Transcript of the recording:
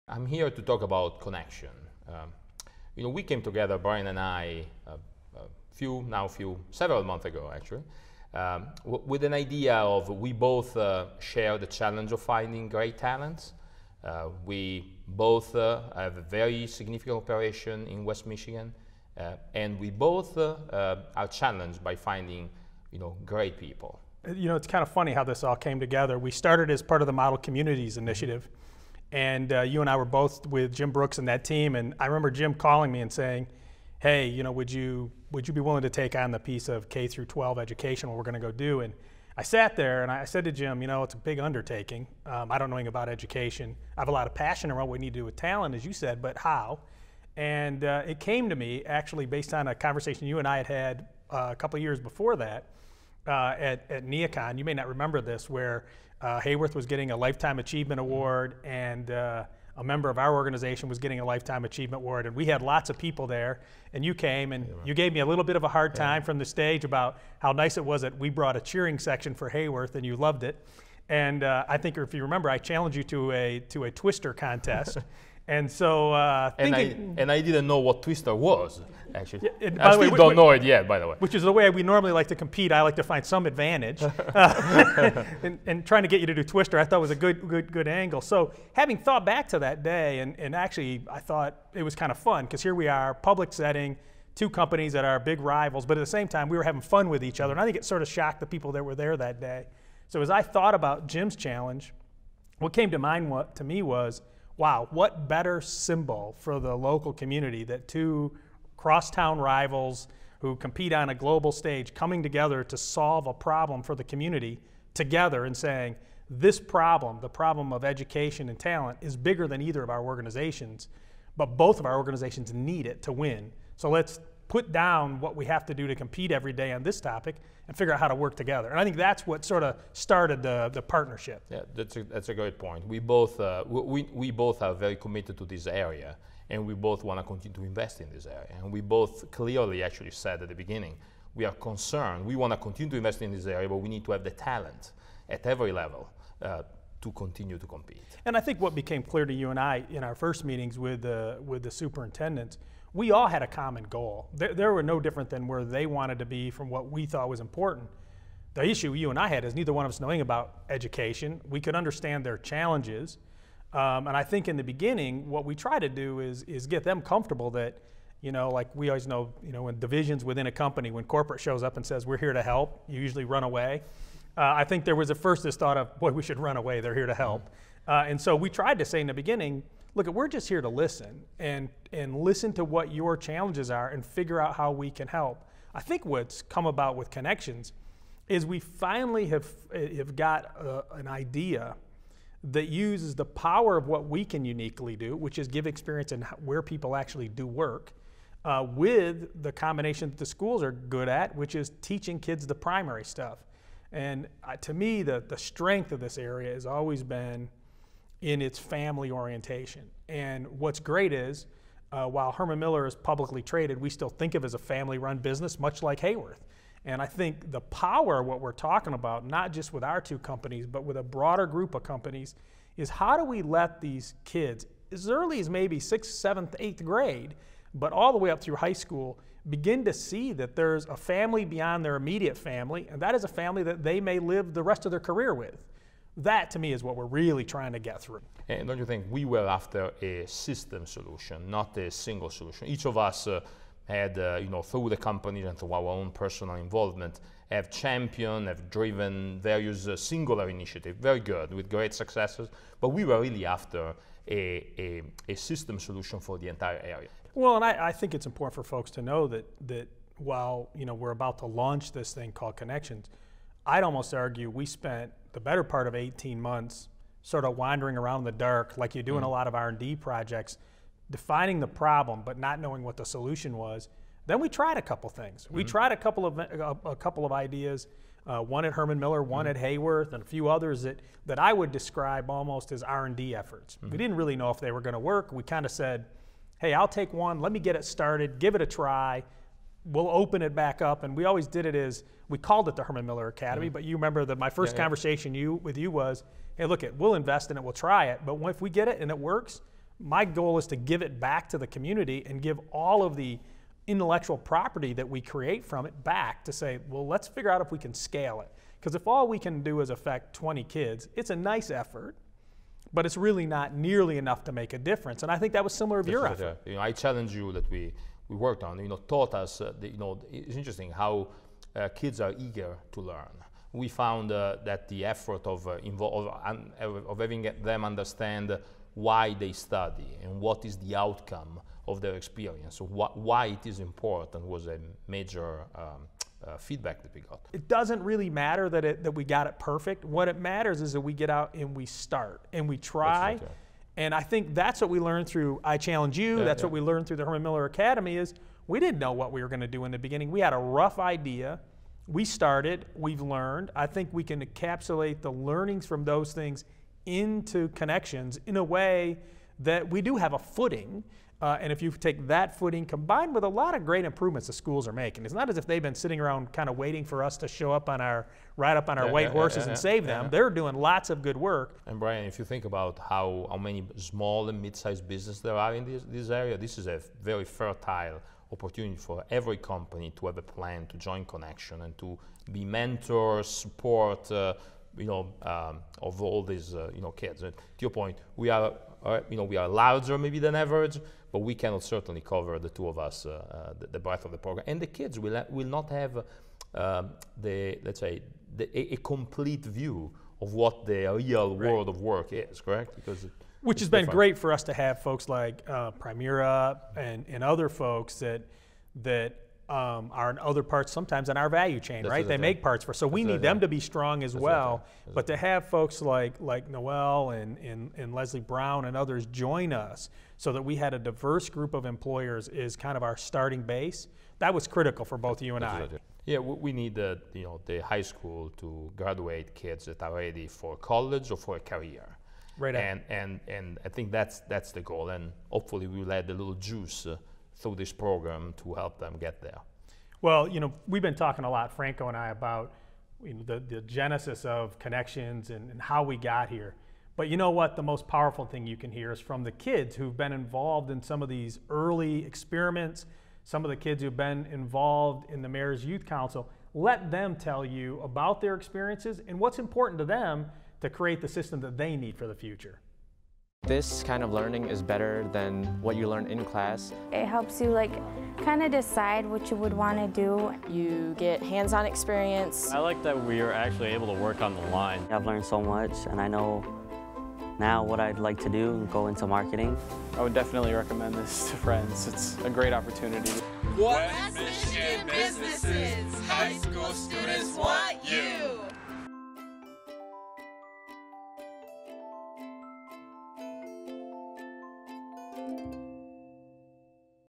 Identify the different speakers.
Speaker 1: I'm here to talk about connection. We came together, Brian and I, several months ago actually, with an idea of we both share the challenge of finding great talents. We both have a very significant operation in West Michigan, and we both are challenged by finding, great people.
Speaker 2: It's kind of funny how this all came together. We started as part of the Model Communities Initiative, and you and I were both with Jim Brooks and that team, and I remember Jim calling me and saying, hey, would you be willing to take on the piece of K through 12 education, what we're going to go do? And I sat there and I said to Jim, it's a big undertaking. I don't know anything about education. I have a lot of passion around what we need to do with talent, as you said, but how? And it came to me actually based on a conversation you and I had a couple of years before that at Neocon. You may not remember this, where Haworth was getting a Lifetime Achievement Award, and a member of our organization was getting a Lifetime Achievement Award, and we had lots of people there, and you came and you gave me a little bit of a hard time from the stage about how nice it was that we brought a cheering section for Haworth, and you loved it. And I think, if you remember, I challenged you to a Twister contest. And so
Speaker 1: I didn't know what Twister was, actually.
Speaker 2: Yeah,
Speaker 1: I still don't know it yet, by the way.
Speaker 2: Which is the way we normally like to compete. I like to find some advantage. And trying to get you to do Twister, I thought was a good angle. So having thought back to that day, and actually I thought it was kind of fun, because here we are, public setting, two companies that are big rivals, but at the same time we were having fun with each other. And I think it sort of shocked the people that were there that day. So as I thought about Jim's challenge, what came to mind to me was, wow, what better symbol for the local community that two crosstown rivals who compete on a global stage coming together to solve a problem for the community together and saying, this problem, the problem of education and talent, is bigger than either of our organizations, but both of our organizations need it to win. So let's put down what we have to do to compete every day on this topic and figure out how to work together. And I think that's what sort of started the partnership.
Speaker 1: Yeah, that's a great point. We both are very committed to this area, and we both want to continue to invest in this area. And we both clearly actually said at the beginning, we are concerned, we want to continue to invest in this area, but we need to have the talent at every level to continue to compete.
Speaker 2: And I think what became clear to you and I in our first meetings with the superintendents, we all had a common goal. They were no different than where they wanted to be from what we thought was important. The issue you and I had is neither one of us knowing about education. We could understand their challenges. And I think in the beginning, what we try to do is get them comfortable that, like we always know, when divisions within a company, when corporate shows up and says, we're here to help, you usually run away. I think there was at first this thought of, boy, we should run away, they're here to help. And so we tried to say in the beginning, look, we're just here to listen and listen to what your challenges are and figure out how we can help. I think what's come about with Connections is we finally have got an idea that uses the power of what we can uniquely do, which is give experience in where people actually do work, with the combination that the schools are good at, which is teaching kids the primary stuff. And to me, the strength of this area has always been in its family orientation. And what's great is, while Herman Miller is publicly traded, we still think of it as a family-run business, much like Haworth. And I think the power of what we're talking about, not just with our two companies, but with a broader group of companies, is how do we let these kids, as early as maybe 6th, 7th, 8th grade, but all the way up through high school, begin to see that there's a family beyond their immediate family, and that is a family that they may live the rest of their career with. That, to me, is what we're really trying to get through.
Speaker 1: And don't you think we were after a system solution, not a single solution? Each of us had, through the companies and through our own personal involvement, have championed, have driven various singular initiatives, very good, with great successes, but we were really after a system solution for the entire area.
Speaker 2: Well, and I think it's important for folks to know that while we're about to launch this thing called Connections, I'd almost argue we spent the better part of 18 months sort of wandering around in the dark, like you do in a lot of R&D projects, defining the problem but not knowing what the solution was. Then we tried a couple things. We tried a couple of ideas, one at Herman Miller, one at Haworth, and a few others that I would describe almost as R&D efforts. We didn't really know if they were going to work. We kind of said, hey, I'll take one, let me get it started, give it a try, we'll open it back up. And we always did it as, we called it the Herman Miller Academy, but you remember that my first conversation with you was, hey, look, we'll invest in it, we'll try it, but if we get it and it works, My goal is to give it back to the community and give all of the intellectual property that we create from it back to say, well, let's figure out if we can scale it. Because if all we can do is affect 20 kids, it's a nice effort, but it's really not nearly enough to make a difference. And I think that was similar of your effort.
Speaker 1: You know, I challenge you that we worked on, taught us, it's interesting how kids are eager to learn. We found that the effort of having them understand why they study and what is the outcome of their experience, so why it is important was a major feedback that we got.
Speaker 2: It doesn't really matter that we got it perfect. What it matters is that we get out and we start and we try. Right. And I think that's what we learned through I Challenge You. That's what we learned through the Herman Miller Academy is we didn't know what we were going to do in the beginning. We had a rough idea. We started, we've learned. I think we can encapsulate the learnings from those things into connections in a way that we do have a footing. And if you take that footing combined with a lot of great improvements the schools are making, it's not as if they've been sitting around kind of waiting for us to show up on our, ride up on our white horses and save them. They're doing lots of good work.
Speaker 1: And Brian, if you think about how many small and mid-sized businesses there are in this area, this is a very fertile opportunity for every company to have a plan to join Connection and to be mentors, support, of all these, kids. And to your point, we are larger maybe than average, but we cannot certainly cover the two of us, the breadth of the program. And the kids will not have a complete view of what the real world of work is, correct?
Speaker 2: Which has been great for us to have folks like Primera and other folks that are in other parts sometimes in our value chain, right? They make parts for us. So we need them to be strong as well. But to have folks like Noel and Leslie Brown and others join us so that we had a diverse group of employers is kind of our starting base. That was critical for both you and I.
Speaker 1: Yeah, we need the high school to graduate kids that are ready for college or for a career.
Speaker 2: Right.
Speaker 1: And I think that's the goal, and hopefully we'll add a little juice through this program to help them get there.
Speaker 2: Well, we've been talking a lot, Franco and I, about the genesis of Connections and how we got here. But you know what? The most powerful thing you can hear is from the kids who've been involved in some of these early experiments, some of the kids who've been involved in the Mayor's Youth Council. Let them tell you about their experiences and what's important to them to create the system that they need for the future.
Speaker 3: This kind of learning is better than what you learn in class.
Speaker 4: It helps you kind of decide what you would want to do.
Speaker 5: You get hands-on experience.
Speaker 6: I like that we are actually able to work on the line.
Speaker 7: I've learned so much, and I know now what I'd like to do and go into marketing.
Speaker 8: I would definitely recommend this to friends. It's a great opportunity.
Speaker 9: West Michigan businesses, high school students want you.